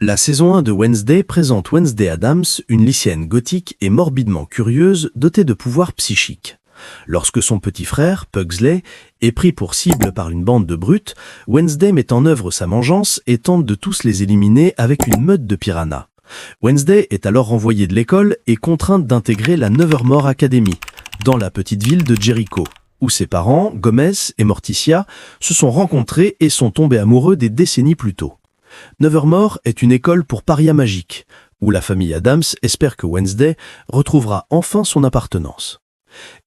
La saison 1 de Wednesday présente Wednesday Addams, une lycéenne gothique et morbidement curieuse, dotée de pouvoirs psychiques. Lorsque son petit frère, Pugsley, est pris pour cible par une bande de brutes, Wednesday met en œuvre sa vengeance et tente de tous les éliminer avec une meute de piranhas. Wednesday est alors renvoyée de l'école et contrainte d'intégrer la Nevermore Academy, dans la petite ville de Jericho, où ses parents, Gomez et Morticia, se sont rencontrés et sont tombés amoureux des décennies plus tôt. Nevermore est une école pour parias magiques, où la famille Addams espère que Wednesday retrouvera enfin son appartenance.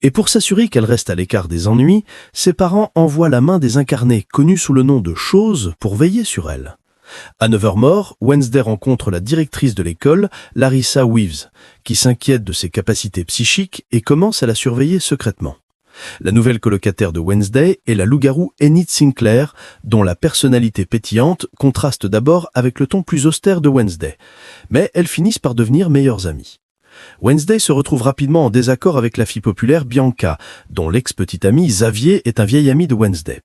Et pour s'assurer qu'elle reste à l'écart des ennuis, ses parents envoient la main des incarnés, connus sous le nom de Choses, pour veiller sur elle. À Nevermore, Wednesday rencontre la directrice de l'école, Larissa Weaves, qui s'inquiète de ses capacités psychiques et commence à la surveiller secrètement. La nouvelle colocataire de Wednesday est la loup-garou Enid Sinclair, dont la personnalité pétillante contraste d'abord avec le ton plus austère de Wednesday. Mais elles finissent par devenir meilleures amies. Wednesday se retrouve rapidement en désaccord avec la fille populaire Bianca, dont l'ex-petit ami Xavier est un vieil ami de Wednesday.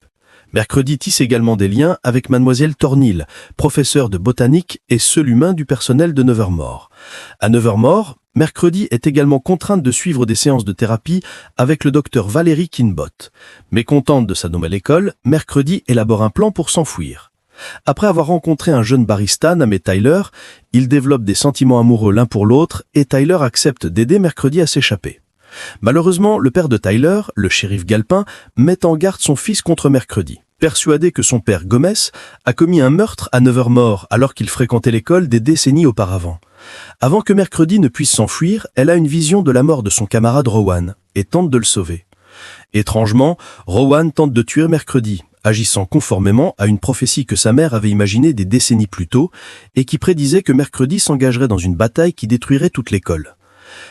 Mercredi tisse également des liens avec Mademoiselle Thornhill, professeure de botanique et seul humain du personnel de Nevermore. À Nevermore, Mercredi est également contrainte de suivre des séances de thérapie avec le docteur Valerie Kinbott. Mécontente de sa nouvelle école, Mercredi élabore un plan pour s'enfuir. Après avoir rencontré un jeune barista nommé Tyler, ils développent des sentiments amoureux l'un pour l'autre et Tyler accepte d'aider Mercredi à s'échapper. Malheureusement, le père de Tyler, le shérif Galpin, met en garde son fils contre Mercredi. Persuadé que son père Gomez a commis un meurtre à Nevermore alors qu'il fréquentait l'école des décennies auparavant. Avant que Mercredi ne puisse s'enfuir, elle a une vision de la mort de son camarade Rowan et tente de le sauver. Étrangement, Rowan tente de tuer Mercredi, agissant conformément à une prophétie que sa mère avait imaginée des décennies plus tôt et qui prédisait que Mercredi s'engagerait dans une bataille qui détruirait toute l'école.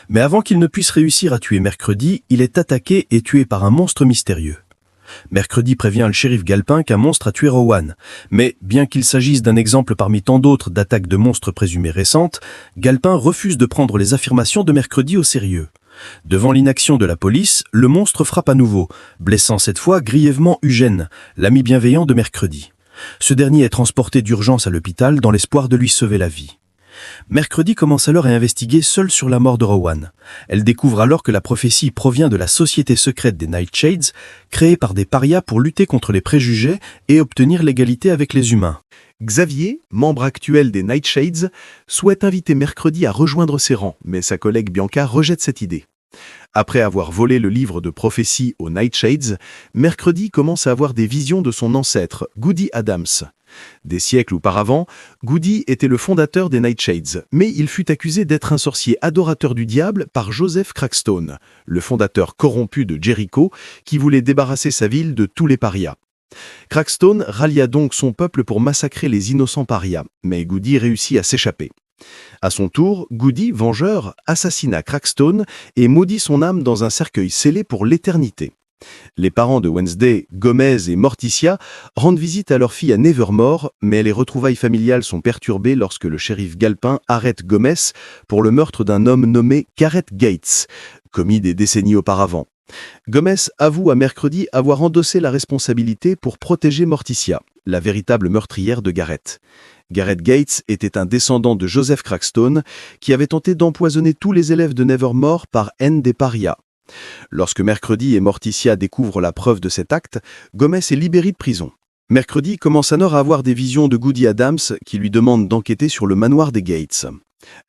Mais avant qu'il ne puisse réussir à tuer Mercredi, il est attaqué et tué par un monstre mystérieux. Mercredi prévient le shérif Galpin qu'un monstre a tué Rowan, mais bien qu'il s'agisse d'un exemple parmi tant d'autres d'attaques de monstres présumées récentes, Galpin refuse de prendre les affirmations de Mercredi au sérieux. Devant l'inaction de la police, le monstre frappe à nouveau, blessant cette fois grièvement Eugène, l'ami bienveillant de Mercredi. Ce dernier est transporté d'urgence à l'hôpital dans l'espoir de lui sauver la vie. Mercredi commence alors à investiguer seule sur la mort de Rowan. Elle découvre alors que la prophétie provient de la société secrète des Nightshades, créée par des parias pour lutter contre les préjugés et obtenir l'égalité avec les humains. Xavier, membre actuel des Nightshades, souhaite inviter Mercredi à rejoindre ses rangs, mais sa collègue Bianca rejette cette idée. Après avoir volé le livre de prophétie aux Nightshades, Mercredi commence à avoir des visions de son ancêtre, Goody Addams. Des siècles auparavant, Goody était le fondateur des Nightshades, mais il fut accusé d'être un sorcier adorateur du diable par Joseph Crackstone, le fondateur corrompu de Jericho, qui voulait débarrasser sa ville de tous les parias. Crackstone rallia donc son peuple pour massacrer les innocents parias, mais Goody réussit à s'échapper. À son tour, Goody, vengeur, assassina Crackstone et maudit son âme dans un cercueil scellé pour l'éternité. Les parents de Wednesday, Gomez et Morticia, rendent visite à leur fille à Nevermore, mais les retrouvailles familiales sont perturbées lorsque le shérif Galpin arrête Gomez pour le meurtre d'un homme nommé Gareth Gates, commis des décennies auparavant. Gomez avoue à Mercredi avoir endossé la responsabilité pour protéger Morticia, la véritable meurtrière de Gareth. Gareth Gates était un descendant de Joseph Crackstone qui avait tenté d'empoisonner tous les élèves de Nevermore par haine des parias. Lorsque Mercredi et Morticia découvrent la preuve de cet acte, Gomez est libéré de prison. Mercredi commence alors à avoir des visions de Goody Addams qui lui demande d'enquêter sur le manoir des Gates.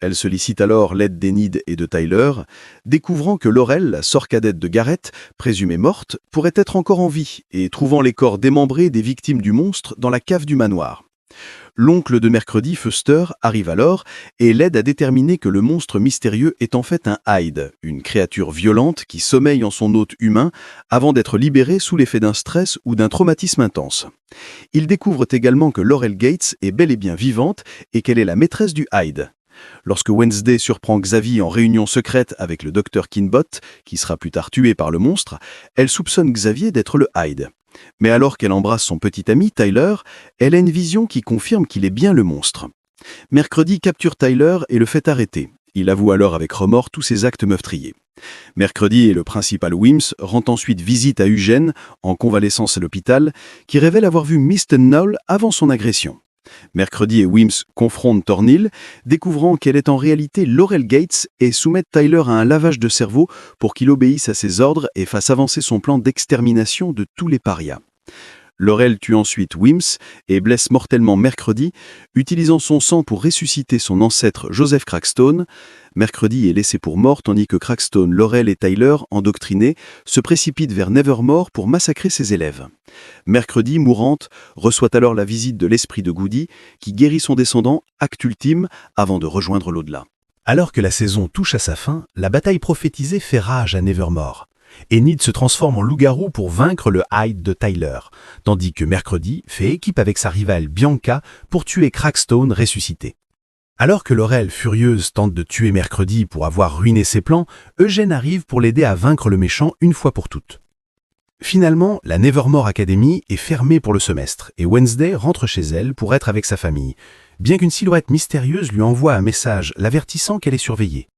Elle sollicite alors l'aide d'Enid et de Tyler, découvrant que Laurel, la sœur cadette de Gareth, présumée morte, pourrait être encore en vie, et trouvant les corps démembrés des victimes du monstre dans la cave du manoir. L'oncle de Mercredi, Fuster, arrive alors et l'aide à déterminer que le monstre mystérieux est en fait un Hyde, une créature violente qui sommeille en son hôte humain avant d'être libérée sous l'effet d'un stress ou d'un traumatisme intense. Ils découvrent également que Laurel Gates est bel et bien vivante et qu'elle est la maîtresse du Hyde. Lorsque Wednesday surprend Xavier en réunion secrète avec le docteur Kinbott, qui sera plus tard tué par le monstre, elle soupçonne Xavier d'être le Hyde. Mais alors qu'elle embrasse son petit ami Tyler, elle a une vision qui confirme qu'il est bien le monstre. Mercredi capture Tyler et le fait arrêter. Il avoue alors avec remords tous ses actes meurtriers. Mercredi et le principal Wims rend ensuite visite à Eugène, en convalescence à l'hôpital, qui révèle avoir vu Mr. Null avant son agression. Mercredi et Wims confrontent Thornhill, découvrant qu'elle est en réalité Laurel Gates et soumettent Tyler à un lavage de cerveau pour qu'il obéisse à ses ordres et fasse avancer son plan d'extermination de tous les parias. Laurel tue ensuite Wims et blesse mortellement Mercredi, utilisant son sang pour ressusciter son ancêtre Joseph Crackstone. Mercredi est laissé pour mort tandis que Crackstone, Laurel et Tyler, endoctrinés, se précipitent vers Nevermore pour massacrer ses élèves. Mercredi, mourante, reçoit alors la visite de l'esprit de Goody qui guérit son descendant, acte ultime, avant de rejoindre l'au-delà. Alors que la saison touche à sa fin, la bataille prophétisée fait rage à Nevermore. Enid se transforme en loup-garou pour vaincre le Hyde de Tyler, tandis que Mercredi fait équipe avec sa rivale Bianca pour tuer Crackstone ressuscité. Alors que Laurel, furieuse, tente de tuer Mercredi pour avoir ruiné ses plans, Eugène arrive pour l'aider à vaincre le méchant une fois pour toutes. Finalement, la Nevermore Academy est fermée pour le semestre et Wednesday rentre chez elle pour être avec sa famille, bien qu'une silhouette mystérieuse lui envoie un message l'avertissant qu'elle est surveillée.